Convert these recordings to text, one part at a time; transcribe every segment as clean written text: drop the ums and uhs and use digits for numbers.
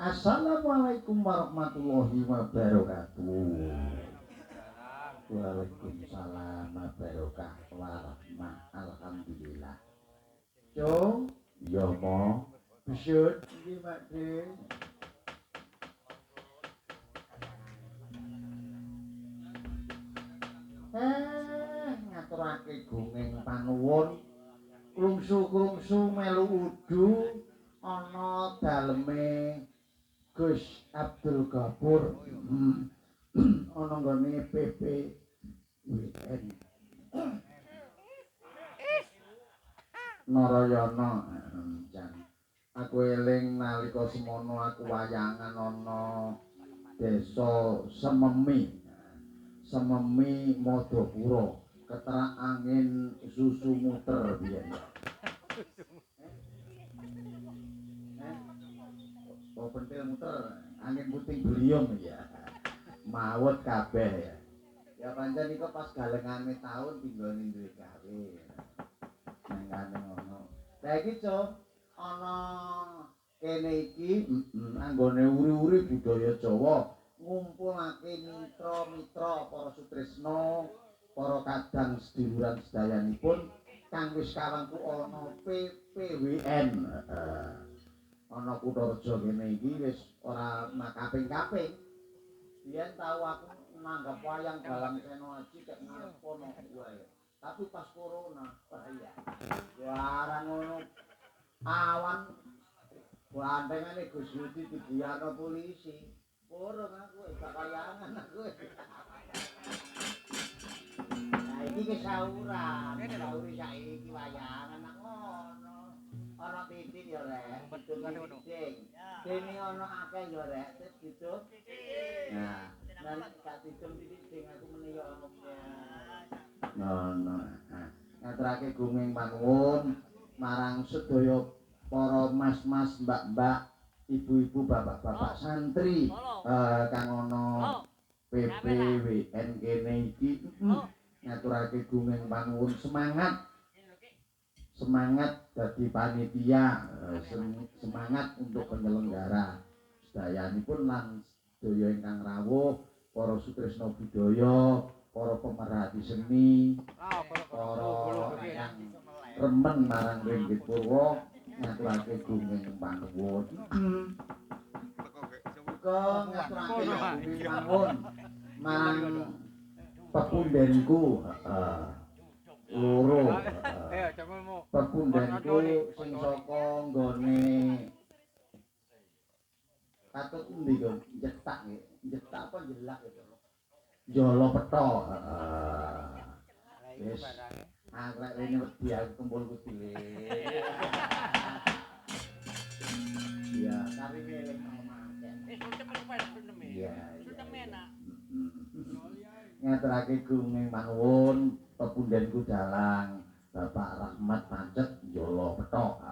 Assalamualaikum warahmatullahi wabarakatuh. Waalaikumsalam wabarakatuh warahmah. Alhamdulillah. Cung, ya mo. Besut iki Mak De. Ngaturake gunging panuwun. Krungsu-krungsu melu udu ana daleme Gus Abdul Ghafur. Ana nggone PPWN. Narayana. Jan. Aku eling nalika semono aku wayangan ana desa Sememi. Sememi Madapura. Keterak angin susu muter biyen. Oh pentil muter, angin puting beliung ya. Mawet kabeh ya. Ya pancen iku pas galengane taun tinggal ning duwe gawe. Nangane ngono. Lah iki, Cuk, ana kene iki anggone uri-uri budaya Jawa ngumpulake mitra-mitra para sutresna, para kadang seduluran sedayanipun kang wis kawangku ana PPWN. Ana Kutaraja kene iki wis ora makaping-kaping. Biyen tau aku nanggap wayang dalam Seno Aji kek ngarep kono wae. Tapi pas corona bahaya. Warang ngono awan bandengane Gus Yudi dibuyarno polisi. Purung aku gak kayangan aku. Nah iki kesauran, sauri saiki wayangan nang ngono. Ana titik ya rek, betul ngono. Dene ana akeh ya rek, terus ditutup. Nah, nek gak ditutup titik sing aku meneh ya ono. Ngono. Ngaturake gunging panuwun marang sedaya para mas-mas, mbak-mbak, ibu-ibu, bapak-bapak santri kang ana PPWN kene iki. Ngaturake gunging panuwun semangat dadi panitia, semangat untuk penyelenggara sedayanipun lan sedaya ingkang rawuh, para sutresna budaya, para pemerhati seni, para ingkang remen marang Ringgit Purwa, ngaturake gunging panuwun. Uga ngaturake gunging panuwun marang pepundenku, loro. Pepundenku sing saka nggone katut endi kok nyetak apa jelak itu. Jolo Petho. Wis arek rene wedi aku kumpulku dile. Iya, karine eling omaken. Iya. Ngaturake gunging panuwun pepundenku dalang Bapak Rahmat Pancet Jolo Petho.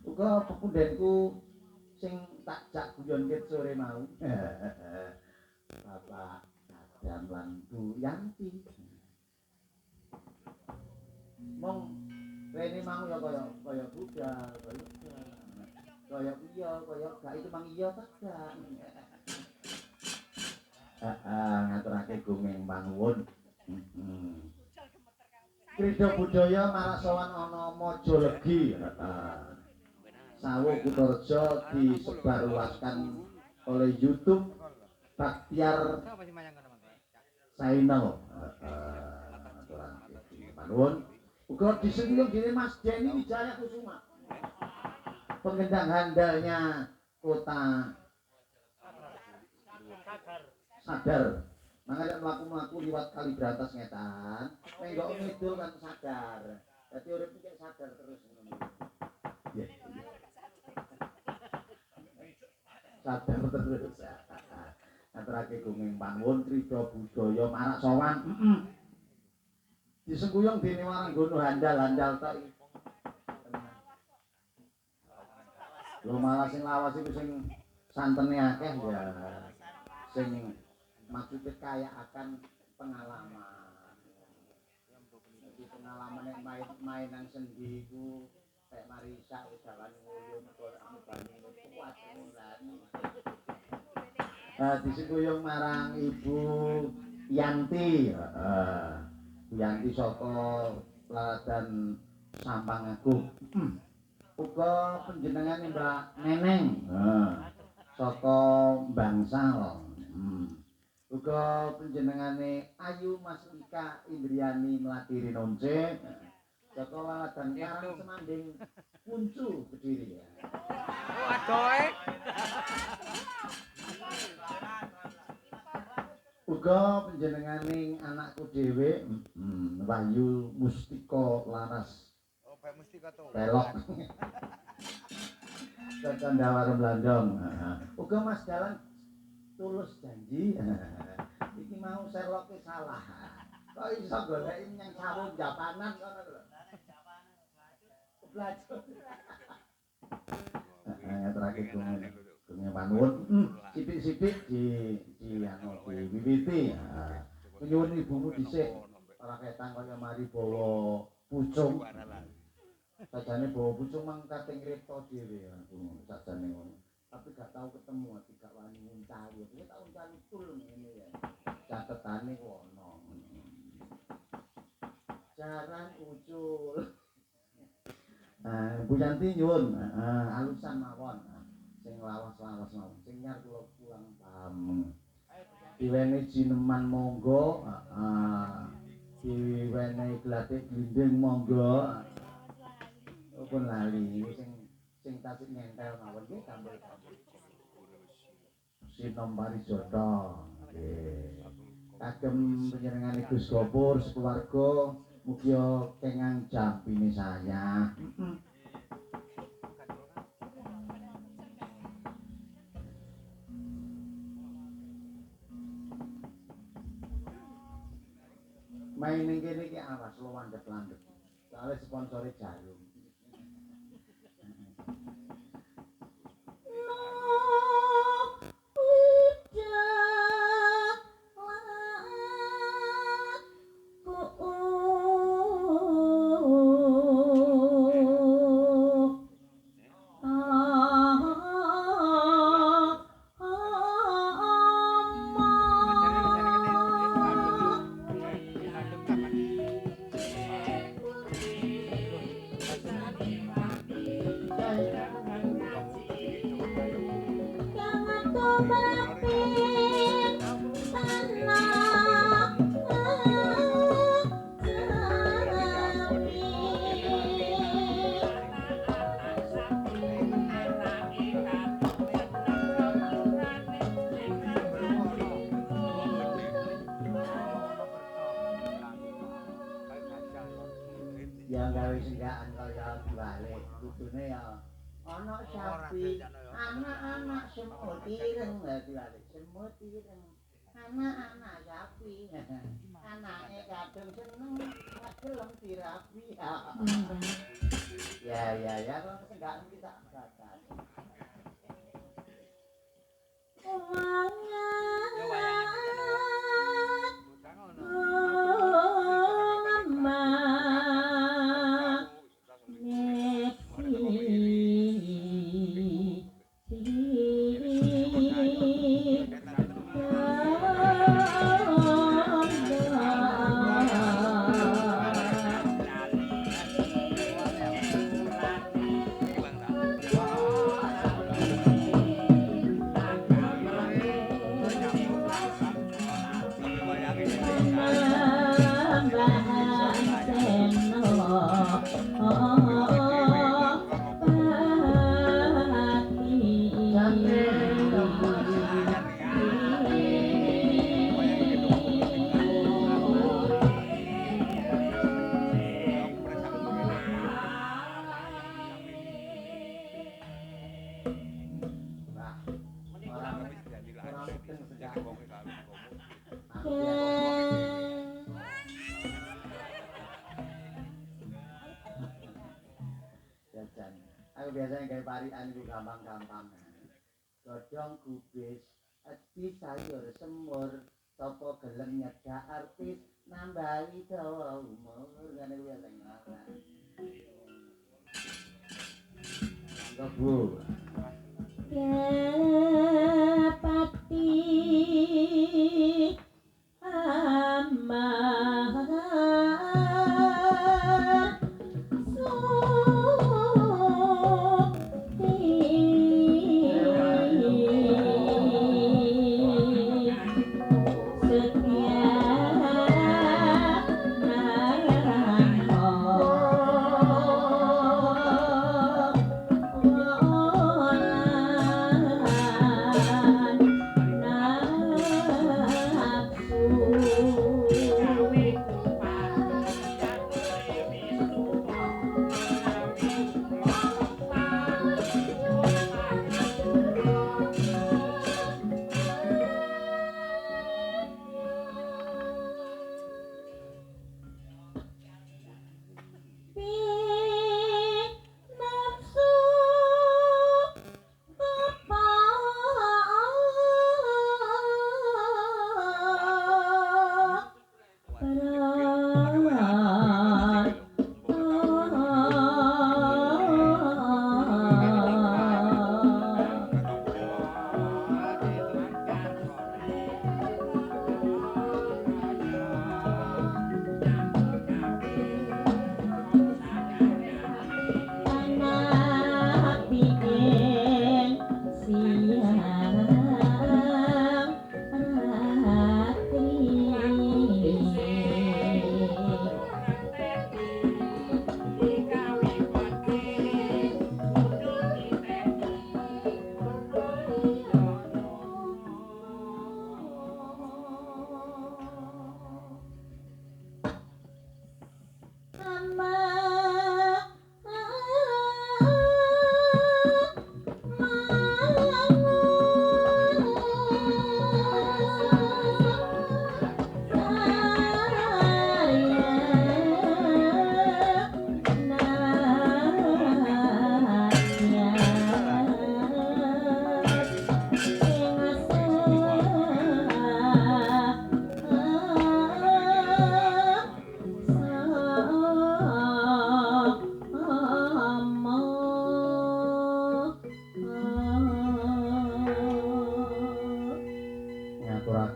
Uga pepundenku sing tak jak guyonke sore mau. Bapak Adam lan Bu Yanti. Mong rene mau ya kaya budal, kaya iya, kaya gak itu mang iya ta gak. Ngaturake gunging panuwun. Krida budaya marasowan ana Majalegi. Sawuh Kutaraja disebarluaskan oleh YouTube Baktiar Channel. Panuwun uga disenggung dene Mas Denny Wijaya Kusuma. Pengendang handalnya kota Sadar. Mangane mlaku-mlaku liwat Kalibratas ngetan, menggok ngidul kan sadar. Dadi urip iki sadar terus ngono. Sadar terus. Ngaturake gunging panuwun krida budaya marak sowan. Disengkuyung dene waranggono handal-handal tok iki. Lho malah sing lawas iku sing santene akeh ya. Sing maksudnya kaya akan pengalaman. Jadi pengalaman yang main nang sendi iku kayak Marisa wis jalan ngoyo mergo anu bani kuat ngono. Disengkuyung marang Ibu Yanti. Heeh. Bu Yanti saka Laladan Sampang Agung. Uga panjenengane Mbak Neneng. Saka Bangsal. Uga panjenengane Ayu Mastika Indriani Mladiri Nonce. Saka Laladan Karang Semanding Kuncu Kediri ya. Adoe. Uga panjenenganing anakku dhewe Wahyu Mustika Laras. Oh, Pak Mustika to. Pelok. Candawara Blandong. Uga Mas Dalan tulus janji. Iki mau Sherlock salah. Kok iso goleki menyang sarung japanan ngono lho. Belajar. Terakhir kungnya panuwun sithik-sithik di anu diwiwiti. Nyuwun ibumu dhisik ora ketang kaya mari bawa pucung. Sajane bawa pucung mang kating kreta dhewe aku sajane ngono. Tapi gak tahu ketemu gak wani nguncali. Iki tak uncali tul ngene ya. Catetane wono. Jaran ucul. Bu Yanti nyuwun alusan mawon sing lawas-lawas mawon sing nyar kula pulang paham diwenehi jineman monggo diwenehi glatik glinding monggo pun lali sing tasik nyentel mawon nggih tambah Sinom Parijoto nggih kagem panjenengan Gus Gopur sekeluarga mugi kengang jampine saya. Main ning kene iki awas lo landhep-landhep. Soale sponsore jarum. Yang gawe singgakan kaya dibalik kudune ya ana sapi anak-anak semut ireng dibalik semut ireng anak-anak sapi anake kadung seneng gelem dirapi ya kok singgakan kita bakat Aku biasanya kayak parian itu gampang-gampang. Godhong kubis, edi sayur semur, sapa gelem nyedak artis, nambahi dawa umur. Ngene kuwi sing ora. Monggo Bu. Pati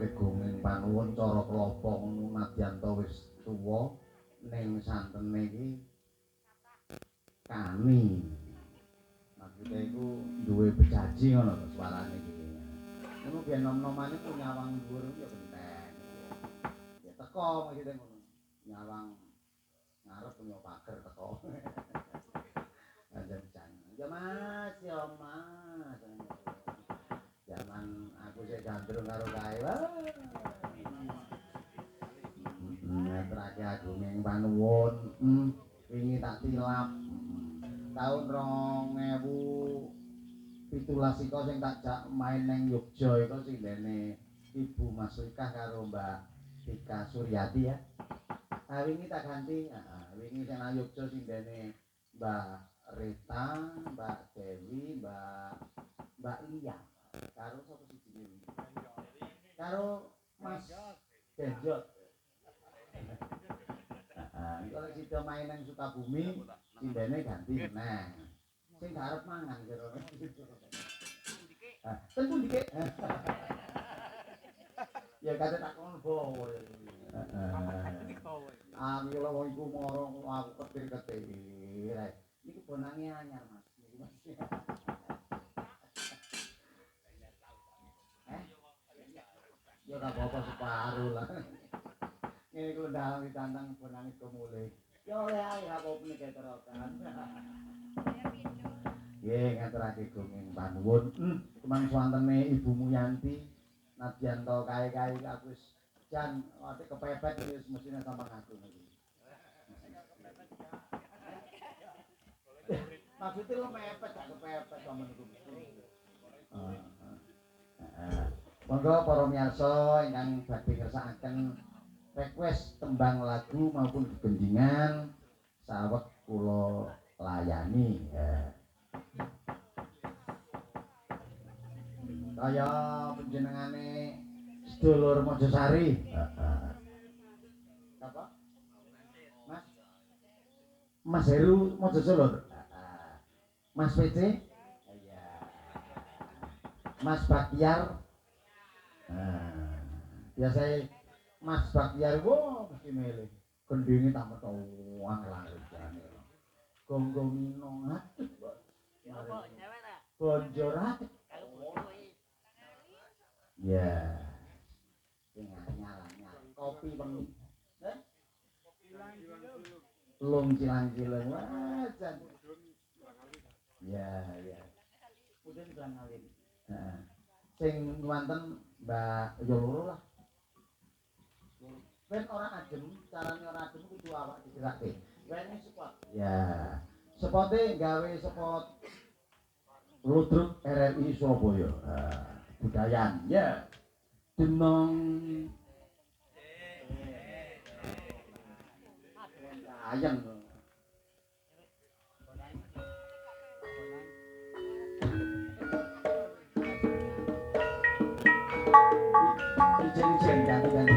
kegunging panuwun cara klapa ngono nadyan to wis tuwa ning santene iki kami. Maksudnya iku duwe bejaji ngono to suarane iki. Ngono biyen nom-nomane ku nyawang dhuwur ya genteng. Ya teko maksudnya ngono. Nyawang ngarep punya pager teko. Anjen jangan. Ya Mas, ya Mas. Zaman aku sik gandrung karo kae. Terakhir aku ning panuwun. Wingi tak tilap. Tahun 2017 iko sing tak jak main ning Yogya iku sindene Ibu Mas Rikah karo Mbak Tika Suryati ya. Wingi tak ganti, wingi sing nang Yogya sindene Mbak Rita, Mbak Dewi, Mbak Lia. Karo sapa siji iki? Karo Mas Genjot. Kalau sida main nang Sukabumi, sindene ganti meneh. Sing arep mangan kira. Ten pundi Ki? Ya kate tak kon bawa. Mila wong iku mara aku ketir-ketir. Niku bonange anyar, Mas. Niku Mas. Ya ora apa-apa separuh lah. Ngene ku ndang ditantang bonange kemule. Ya oleh ae apa-apa nek keterokan. Nggih, ngaturake gunging panuwun. Kemang swantene Ibu Muyanti nadyan to kae-kae aku wis jan ati kepepet wis mesine sama aku iki. Maksudnya lo mepet gak kepepet sama niku mesti. Monggo para miyarsa ingkang badhe ngersakaken request tembang lagu maupun gegendingan saweg kula layani ya. Kaya panjenengane sedulur Mojosari. Apa? Mas? Mas Heru Mojosolor. Mas PC? Iya. Mas Bakyar? Biasa Mas Bakyar mesti milih. Gendinge tak metu angel jane. Gonggongino aduh, Mbak. Bonjorat. Ya. Sing nyala-nyala. Kopi wengi. Lung cilang-cilang wajan. Ya. Mudun cilang ngawin. Sing wonten Mbak ya loro lah. Ben ora adem, carane ora adem kudu awak digerakke. Wene spot. Ya. Spote gawe spot Ludruk RRI Surabaya. Budayan. Ya. Denong. Ayang. Ijen-ijen ganti-ganti.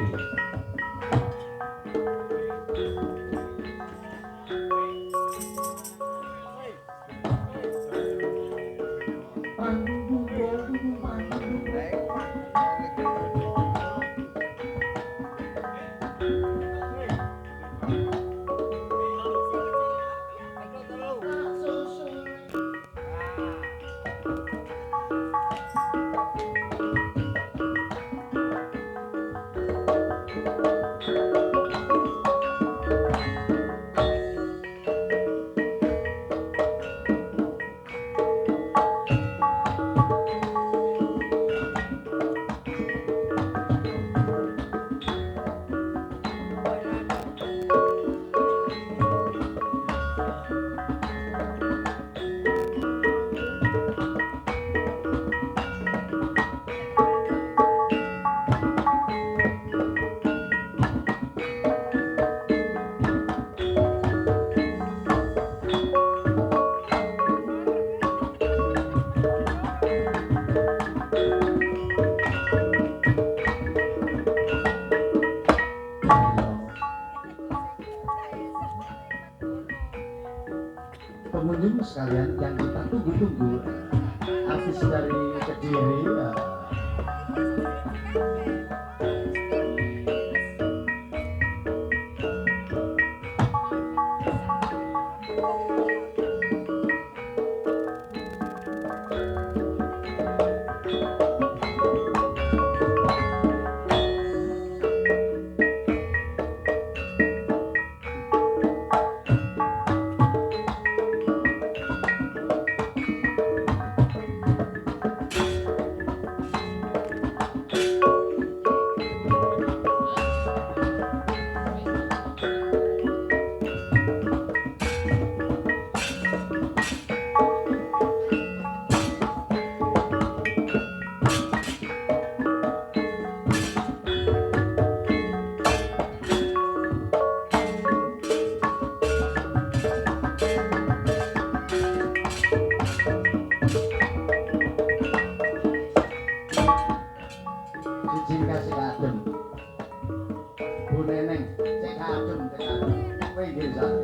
Pengunjung sekalian yang kita tunggu-tunggu, artis dari Kediri, pinggir sana.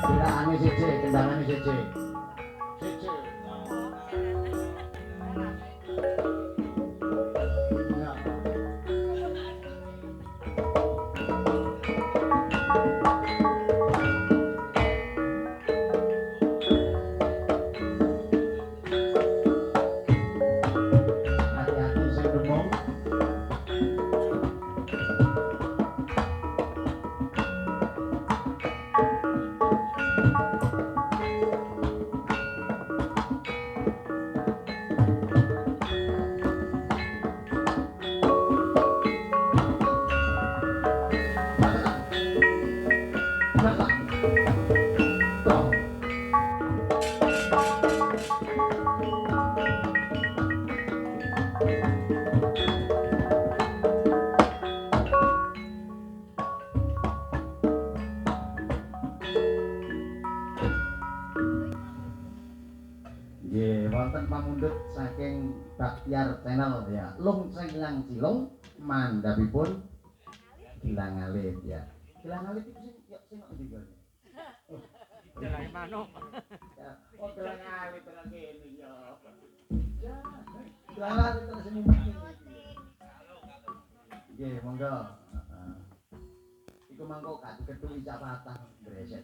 Kendaraannya siji, kendaraannya siji. Siji. Ya. Hati-hati sing demung. Nggih, wonten pamundhut saking Baktiar Channel ya. Lung Senglang Cilung mandhapipun Gilang Alit ya. Gilang Alit itu sing ndi kok? Jalan manuk. Ya, oh Gilang Alit tenan kene ya. Ya, Gilang Alit tenan sing mungkin. Nggih, monggo. Heeh. Iku mangko gak ketuli capatan breset.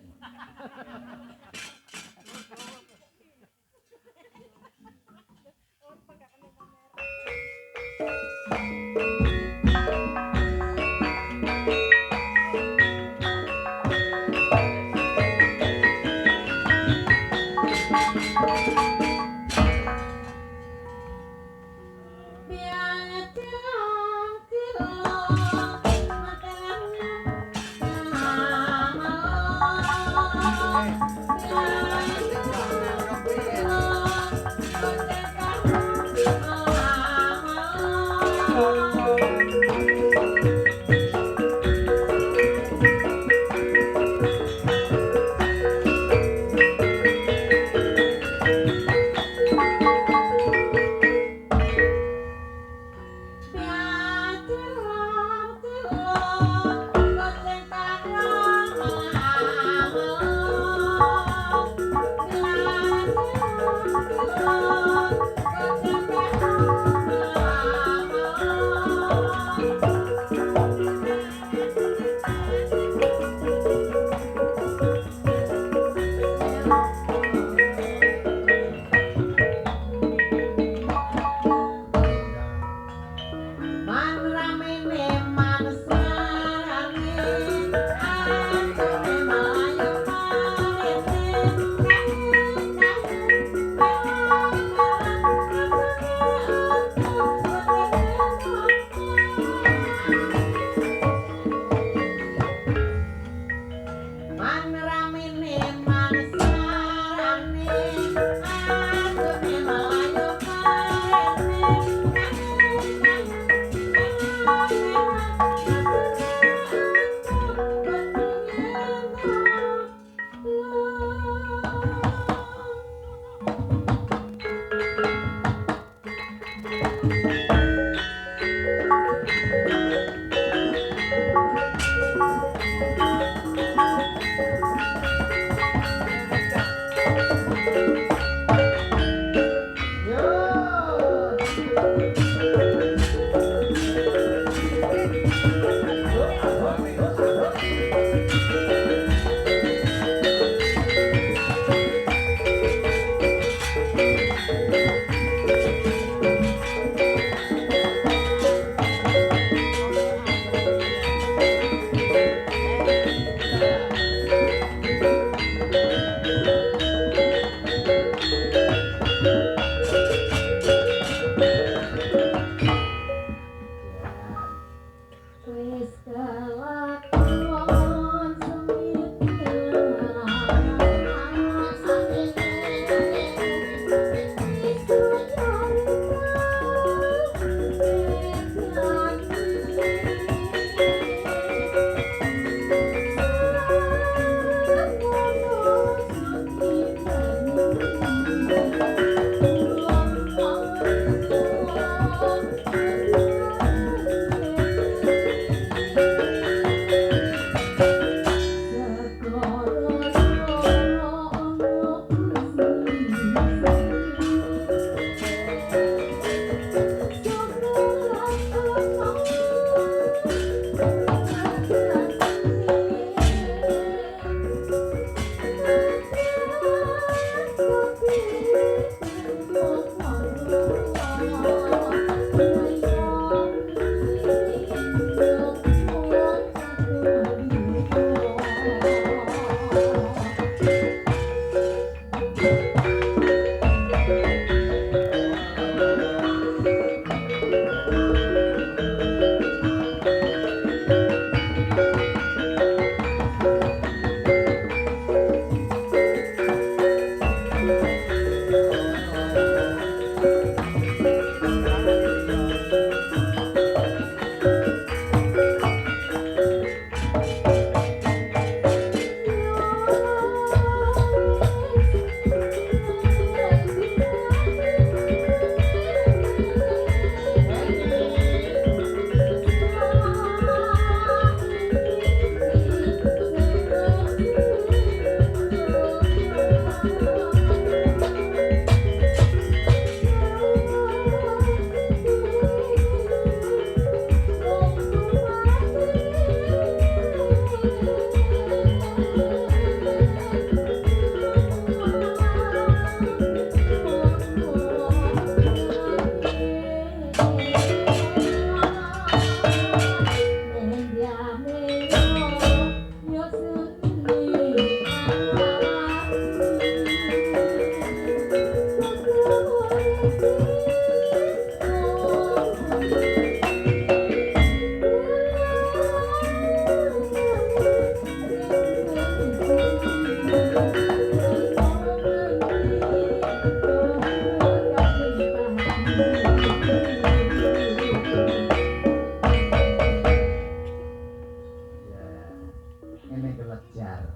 Dar.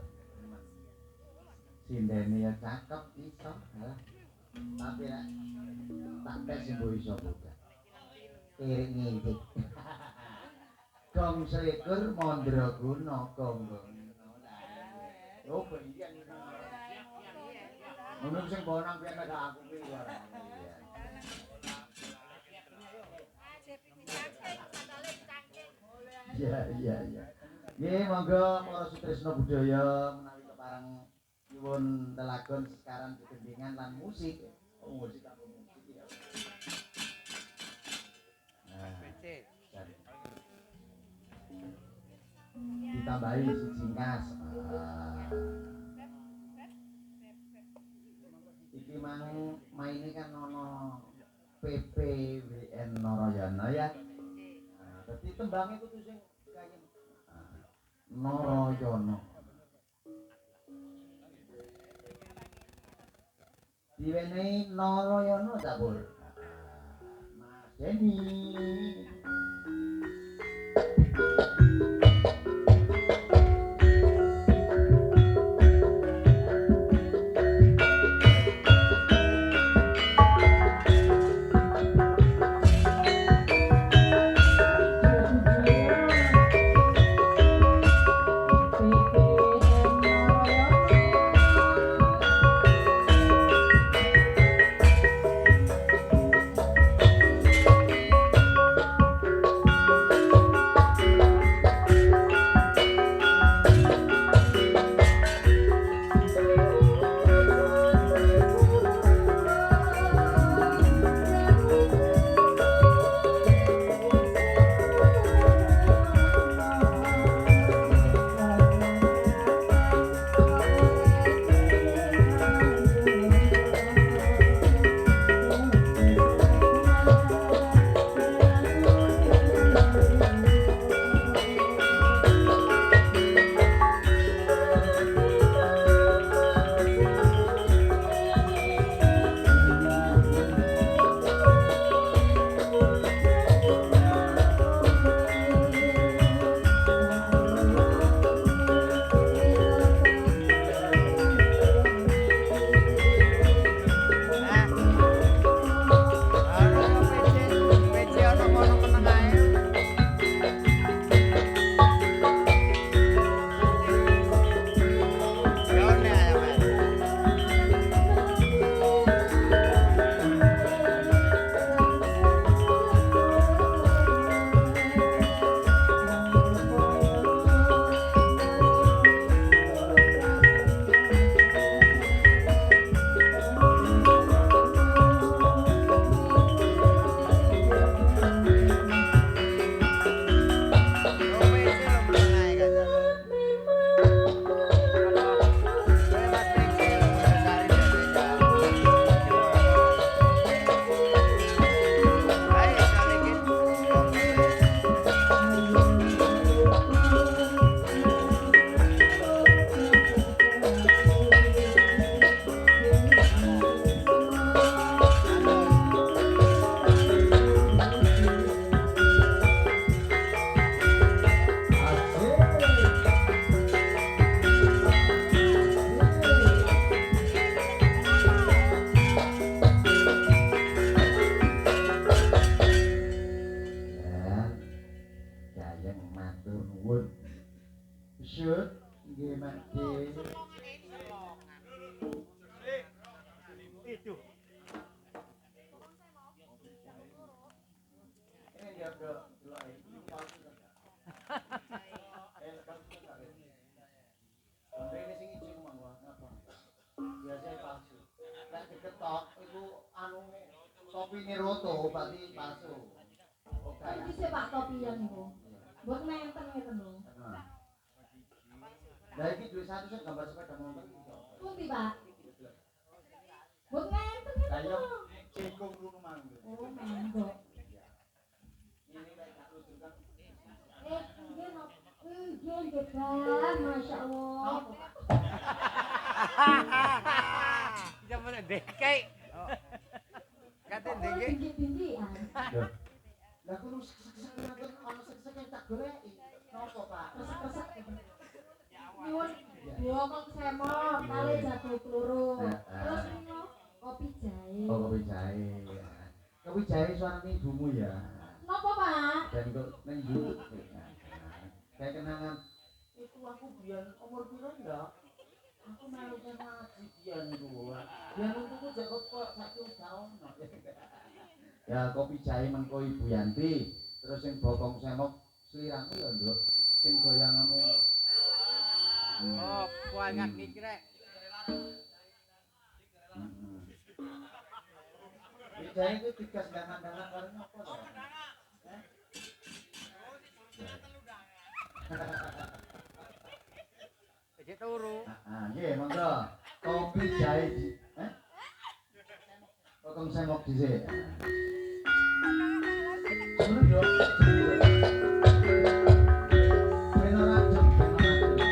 Sindene ya cakep iso alah. Tapi nek tak tes mbok iso buka. Kirik ngintik. Gong selikur mandraguna gonggong. Oh iya. Ngono sing bonang piye nek aku ki ya. Iya. Nggih, monggo para sutresna budaya menawi kepareng nyuwun lelagon sekarang kegendingan lan musik. Oh, musik apa musik ya. Ditambahi siji ngas. Iki mang maine kan ono PPWN Narayana ya. Dadi tembange kudu sing kaya Narayana. Diwenehi Narayana ta, Bur? Mas Deni. Topine roto berarti palsu. Oke. Iki sih Pak topi yang niku. Mbok nenten ngeten lho. Lah iki duwe satu sing gambar sepeda motor iki. Pundi, Pak? Mbok nenten ngeten. Lah yo cekung ngono mang. Oh, monggo. Ini lek tak lucukan. Nggih no. Nggih, Bang. Masyaallah. Zaman dekek. Kate dekek. Tinggi-tinggian. Lah kudu sek-sek ana sek-sek tak goleki. Napa, Pak? Resek-resek. Nyuwun bokong semok, kali jatuh peluru. Heeh. Terus ini kopi jahe. Oh, kopi jahe. Kopi jahe suaranya ibumu ya. Napa, Pak? Dan kok neng YouTube. Kayak kenangan itu aku biar umur piro ya? Aku melu kan ngaji biyen iku. Biyen itu jago kok satu tahun. Ya kopi jahe mengko Ibu Yanti, terus sing bokong semok sliramu ya, Nduk. Sing goyanganmu. Oh, banyak iki rek. Jahe itu digas dangan-dangan karena apa to? Jadi turu. Nggih, monggo. Kopi jahe di Potong semok dhisik. Seneng yo. Ben ora jam, ben ora jam.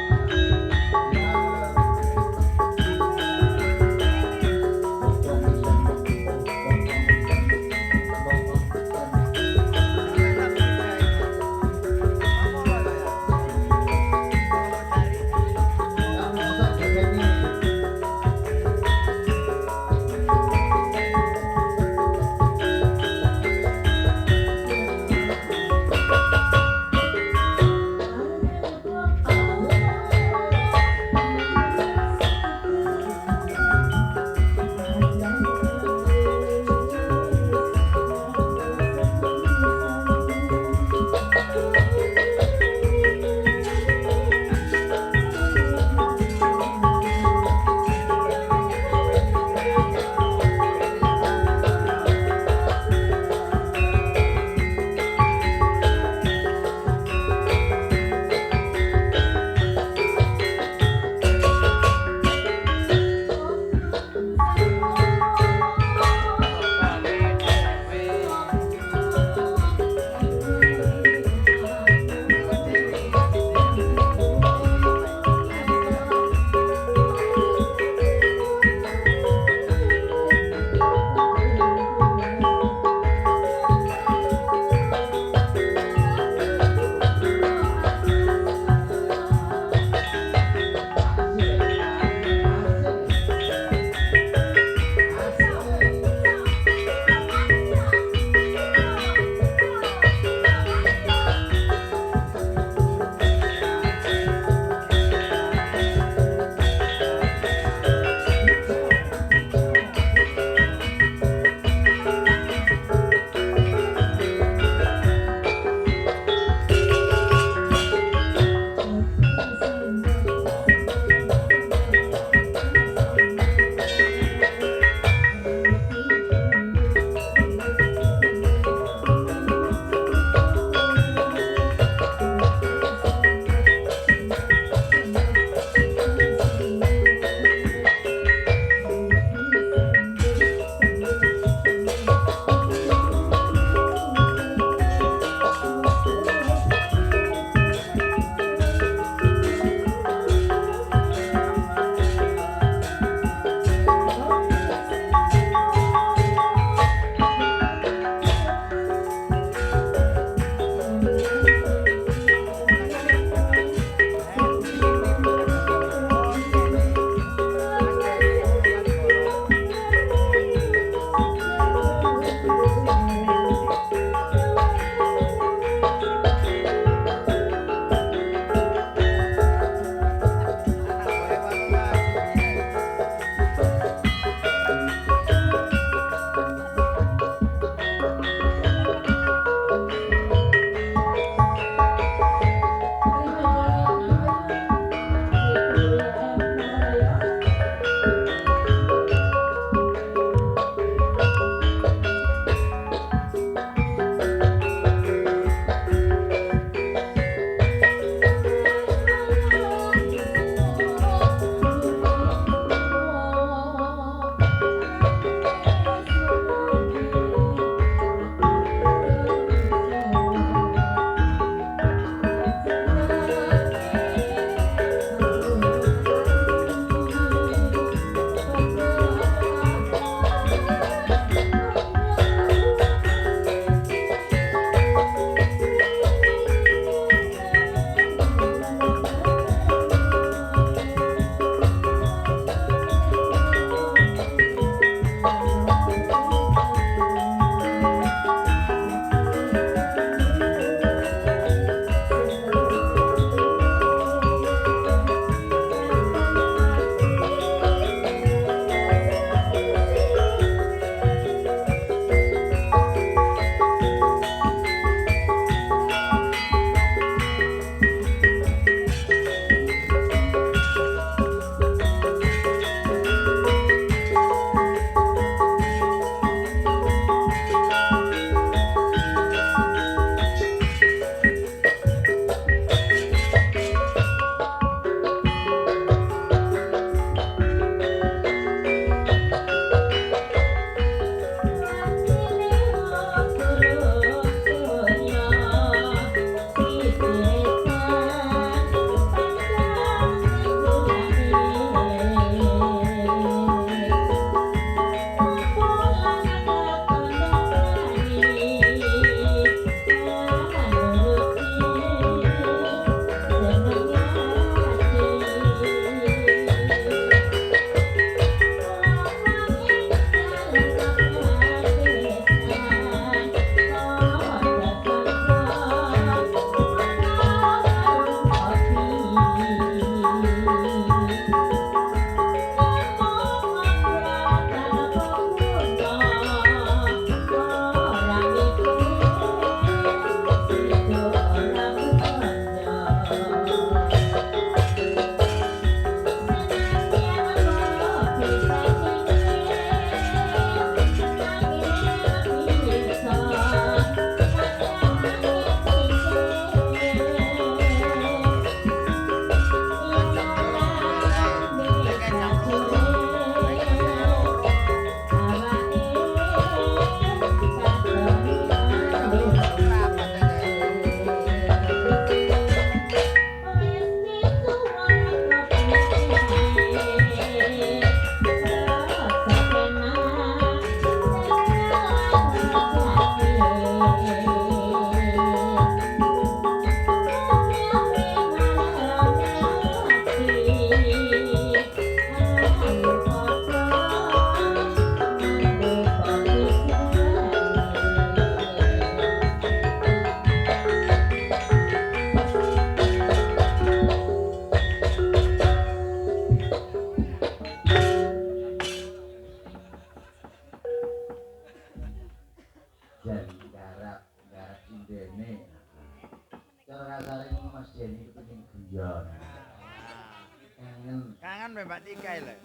mangan mbak Tika lho.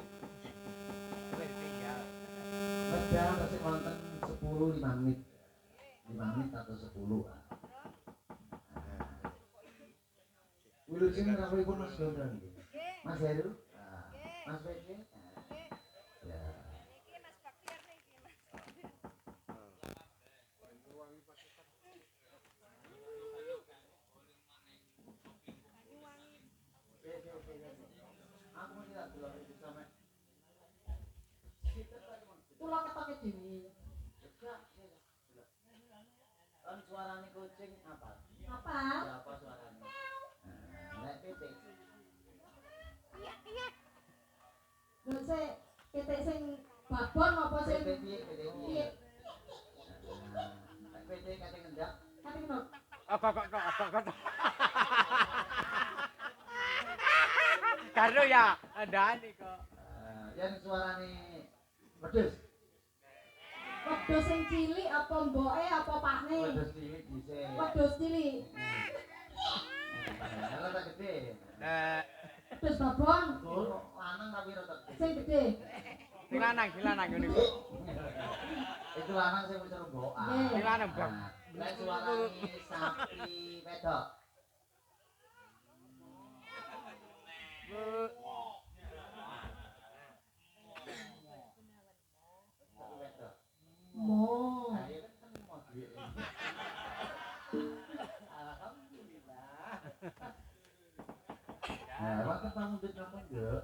Wis tinggal. Medal kasih konten 10 5 menit. 5 menit atau 10. Wilujeng rawuhipun Mas Gondrong nggih. Mas Heru, Mas Pece. Ya. Aku tidak delok iki sampe. Kula ketoke dhewe. Kan suarane kucing apa? Apa? Berapa suaranya? Nek titik. Lho sik titik sing babon apa sing Piye? piye? Nek pitik kate ngendak. Kate kok. Kok. Karo ya, andane kok. Yang suarane wedhus. Wedhus sing cilik apa mboke apa pakne? Wedhus cilik dhisik. Wedhus cilik. Kalau tak gede. Wedhus babon Lanang tapi rada gede. sing gede. Dilanang ngene. Itu lanang sing wis rembokan. Nggih. Dilanang, Bang. Nek suarane sapi wedok. Wedok. Mo. Nah, iya kan mau duit. Alhamdulillah. Nah, waktu kamu duit kamu enggak?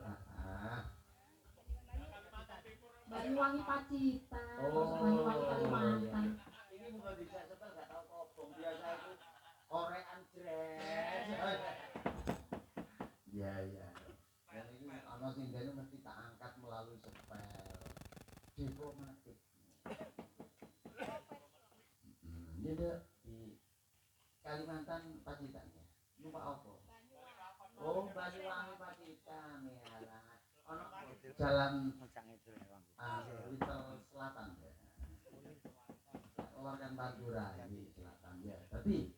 Banyuwangi Pacitan. Oh, Banyuwangi Kalimantan. Ini bukan bisa setel enggak tahu kobong. Biasa itu orean jres. Iya. Dan ini ana sing dene mesti tak angkat melalui sepel. Diplomatik. Jadi di Kalimantan Pacitan ya. Lupa apa? Oh, Banyuwangi Pacitan ya. Ono jalan Little Selatan ya. Keluarkan Pantura di selatan ya. Tapi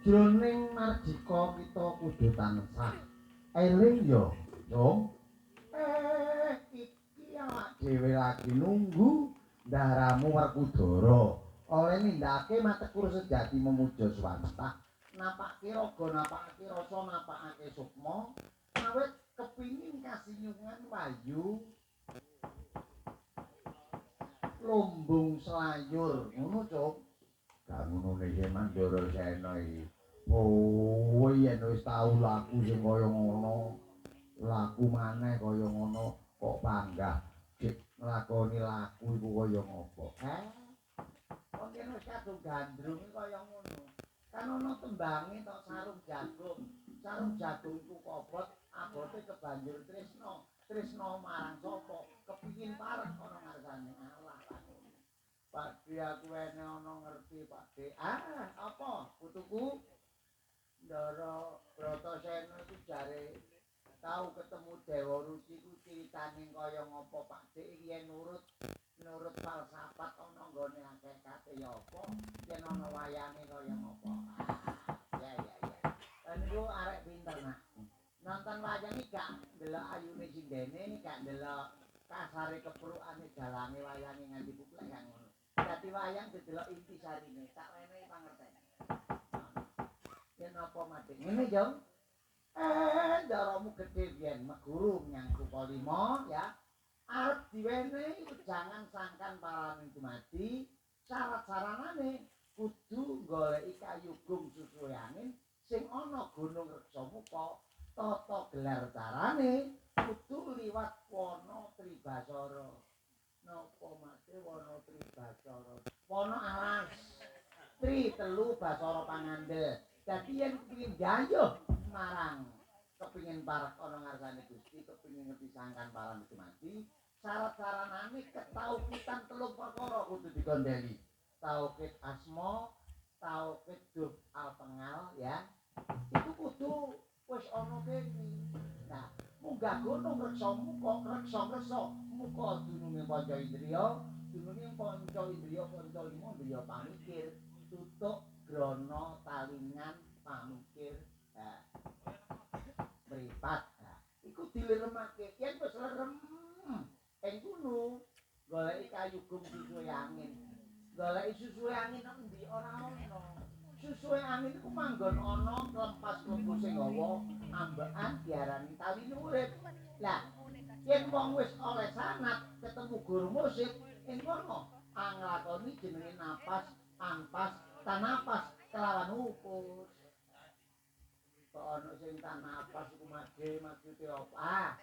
jroning mardika kita kudu tansah eling ya, Dong. Iki awak dhewe lagi nunggu ndaramu Werkudara. Oleh nindakake matekur sejati memuja swasta. Napake raga, napake rasa, napake sukma. Awet kepingin kasinyungan wayu. Lumbung selayur, ngono, Cuk. Gak ngono iki Mandara Sena iki. Oh, yen wis tau laku sing kaya ngono, laku maneh kaya ngono, kok panggah dik nglakoni laku iku kaya ngopo? Kok yen wis kadung gandrung kaya ngono. Kan ana tembange tok sarung jagung. Sarung jagung iku kobot, abote kebanjur tresna. Tresna marang sapa? Kepingin parek ana ngarsane Allah. Pakde aku ene ana ngerti, Pakde. Apa? Putuku Ndara Bratasena iku jare tau ketemu Dewa Ruci ku critane kaya ngopo, Pakde? Iki yen nurut falsafat ana nggone hakikate ya apa? Yen ana wayane kaya ngopo? Ya. Lan niku arek pinter nak. Nonton wayang iki gak ndelok ayune sindene, gak ndelok kasare keprukane dalange wayange nganti buklek kan ngono. Dadi wayang didelok intisarine, tak wenehi pangerten. Yen apa mati ngene, Jong? Ndaramu gedhe biyen meguru menyang Sukolimo ya. Arep diwenehi jangan sangkan paraning dumadi. Syarat-saranane kudu goleki kayu gum susuhe angin sing ana gunung Reksamuka. Tata gelar carane kudu liwat wana Tribasara. Napa mate wana Tribasara? Wana alas. Telu Basara pangandel. Dadi yen kepengin gayuh marang kepengin parek ana ngarsane Gusti, kepengin ngerti sangkan parang dumadi, syarat-syaratane ketauhidan telung perkara kudu digondheli. Tauhid asma, tauhid dub al-pengal ya. Itu kudu wis ana kene. Nah, munggah gunung reksa muka dununge panca indriya, dununge panca indriya panca lima indriya pamikir, tutuk grana talingan pamikir. Mripat. Iku diliremake. Yen wis lerem ing kono goleki kayu gum susuhe angin. Goleki susuhe angin nang ndi ora ana. Susuhe angin iku manggon ana klempas klumbu sing hawa ambekan diarani tali urip. Lah, yen wong wis oleh sanad ketemu guru musik ing kono anglakoni jenenge napas, anpas, tanapas kelawan upus. Kok ana sing tanapas iku maksude apa?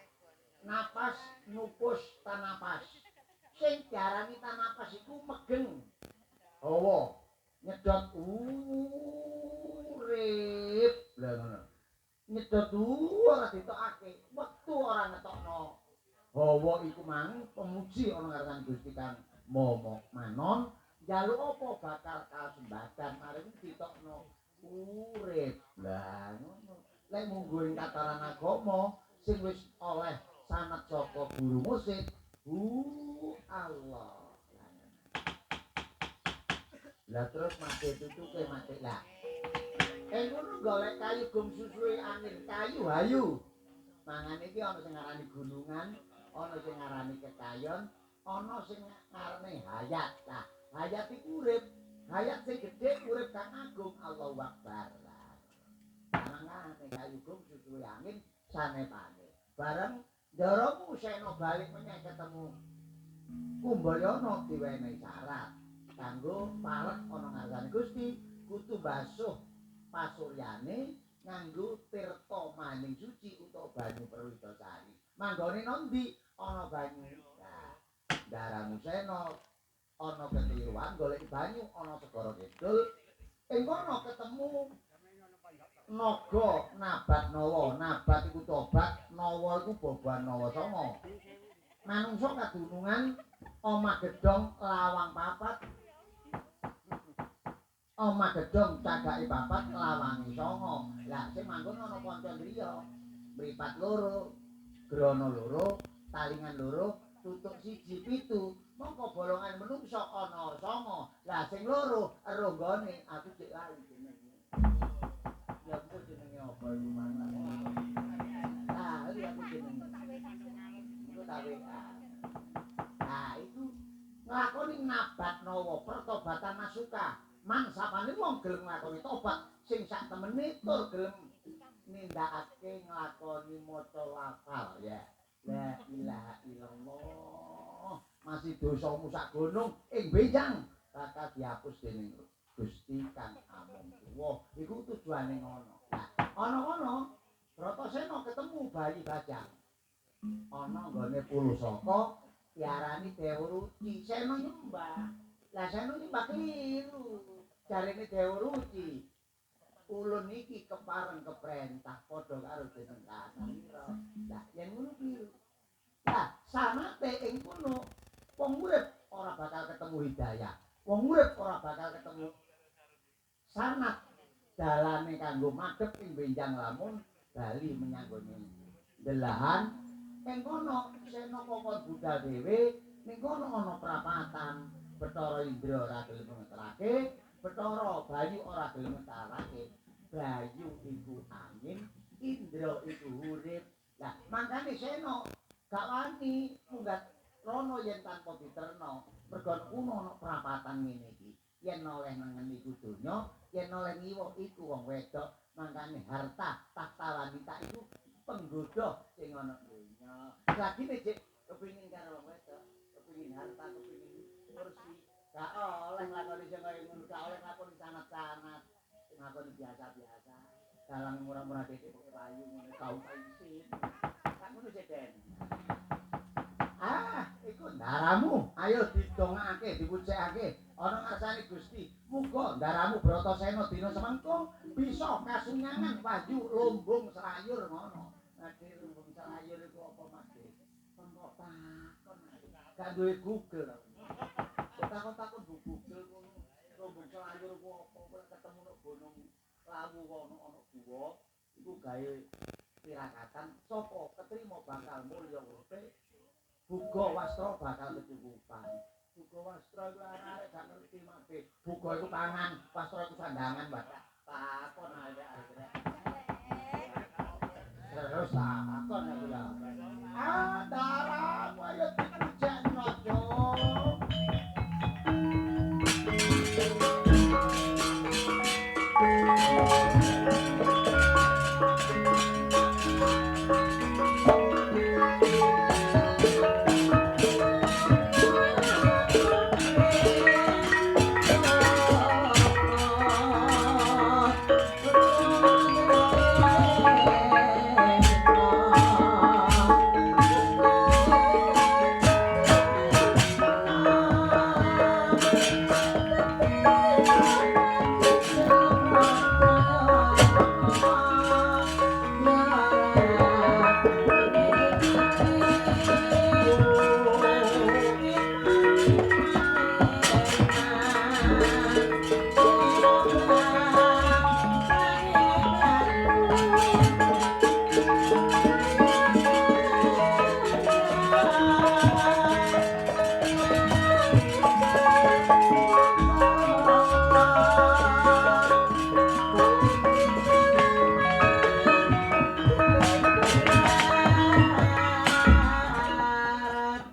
Napas, nupus, tanapas. Sing diarani tanapas iku megeng. Hawa nyedot urip lha ngono. Nyedot ora ditokake, wektu ora ngetokno. Hawa iku mang pemuji ana ngaran Gusti Kang momok manon, njaluk apa bakal kasembadan maring ditokno urip. Lah ngono. Lek munggo ing tataran agama sing wis oleh sanad saka guru musik, Allah. Lah terus mate tutuke mate lah. Ngono golek kayu gum susuhe angin, kayu hayu. Mangane iki ana sing ngarani gunungan, ana sing ngarani kekayon, ana sing ngarani hayat. Lah, hayat iku urip. Hayat sing gedhe urip kang agung, Allahu Akbar. Mangane kayu gum susuhe angin sanepane. Bareng Ndaramu Sena balik menyang ketemu Kumbayana diwenehi syarat kanggo parek ana ngarsane Gusti kudu basuh pasuryane nganggo tirta maning suci utawa banyu Perwitasari. Manggone nondi ana banyu. Nah, Ndaramu Sena ana kekeliruan golek banyu ana segara kidul. Ing kono ketemu naga nabat nawa. Nabat iku tobat, nawa iku boboan nawa sanga. Manungsa kadunungan omah gedhong lawang papat. Omah gedhong cagake papat lawange sanga. Lah sing manggon ana Pancandriya. Mripat loro, grana loro, talingan loro, tutuk siji pitu. Mongko bolongan menungsa ana sanga. Lah sing loro eronggone aku cek lali jenenge. Nah, iki aku jenenge. Iku tak WA. Nah, itu nglakoni nabatnawa pertobatan masuka. Mangsapane wong gelem nglakoni tobat sing sak temene tur gelem nindakake nglakoni maca lafal ya. La ilaha illallah. Masih dosamu sak gunung ing benjang bakal dihapus dening Gusti Kang Amung Tuwa. Iku tujuane ngono. Nah, ana-ana Bratasena ketemu bayi bajang. Ana nggone Pulusaka diarani Dewa Ruci. Sena nyembah. Lah Sena nyembah keliru. Jarene Dewa Ruci. Ulun iki kepareng keprentah padha karo jeneng Kanira. Lah yen ngono keliru. Lah sanate ing kono wong urip ora bakal ketemu hidayah. Wong urip ora bakal ketemu sanat dalane kanggo madhep ing benjang lamun bali menyang gone delahan ing kono Sena kokon budal dhewe ning kono ana prapatan Bathara Indra ora gelem ngeterake Bathara Bayu ora gelem ngeterake Bayu iku angin Indra iku urip lah mangkane Sena gak wani munggah rono yen tanpa diterno mergo kuno ana prapatan ngene iki yen oleh nengen iku donya yen oleh ngiwuk iku wong wedok mangkane harta tahta wanita iku penggoda sing ana donya lagi nek kepengin karo wong wedok kepengin harta kepengin kursi gak oleh nglakoni sing kaya ngono gak oleh nglakoni sanat-sanat nglakoni biasa-biasa dalang murah-murah dhewe pokoke payu ngene tau isin tak ngono sih Den. Iku ndaramu, ayo didongake, dipucekake ana ngarsane Gusti. Muga ndaramu Bratasena dina semengko bisa kasunyangan wahyu lumbung serayur ngono. Nek lumbung serayur iku apa Mas? Kok takon. Gak duwe Google. Takon-takon bu Google ngono. Lumbung serayur ku apa kowe ketemu nek gunung Lawu ono ana guwa iku gawe tirakatan sapa ketrima bakal mulya uripe Buga wastra bakal kecukupan. Buga wastra iku arek gak ngerti mate. Buga iku pangan, wastra iku sandangan, Mbak. Takon arek-arek. Terus